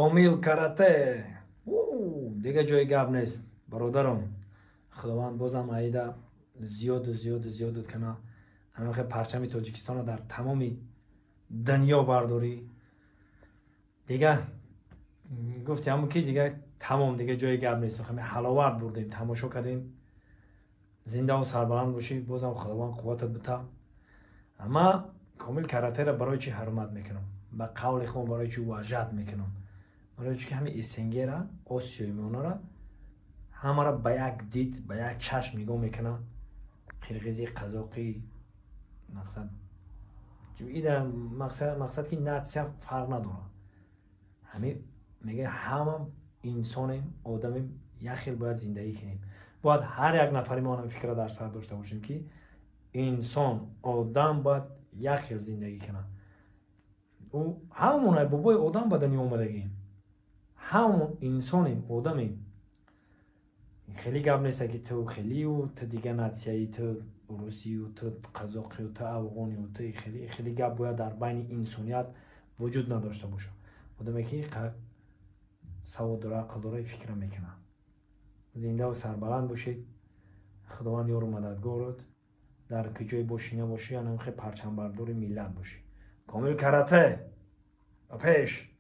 کامل کرته دیگه جای گپ نیست برادرم. خداوند بازم عیده زیاد کنه. همه پرچم تاجیکستان در تمام دنیا برداری. دیگه گفتی همون که دیگه تمام دیگه جای گپ نیست. همه حلاوت بردیم، تماشا کردیم. زنده و سربلند باشی. بازم خداوند قوتت بده. اما کامل کرته را برای چی حرمت میکنم؟ با قول خود برای چی وجد میکنم؟ برای چی که همین اسنگی را، آسیای میانه را همه را به یک دید، به یک چشم نگاه میکنه. قرقیزی، قزاقی، مقصد که نتیجه فرق نداره. همه میگه همه انسانیم، آدمیم، یک خیل باید زندگی کنیم. باید هر یک نفری ما فکر را در سر داشته باشیم که انسان، آدم باید یک خیل زندگی کنه. و همونه بابای آدم به دنیا اومدگیم، همون انسانیم، آدمیم. خیلی گپ نیست که تو خیلی و تو دیگه نتیجه‌ای، تو روسی و تو قزاقی و تو افغانی و تو خیلی گپ باید در بین انسانیت وجود نداشته باشه. آدمی که سواد داره، عقل داره، فکر میکنه. زنده و سربلند باشید. خداوند یار و مددگارت. در کجای باشی نباشی، یعنی خیلی پرچم بردار ملت باشی. کامل کرته و پیش.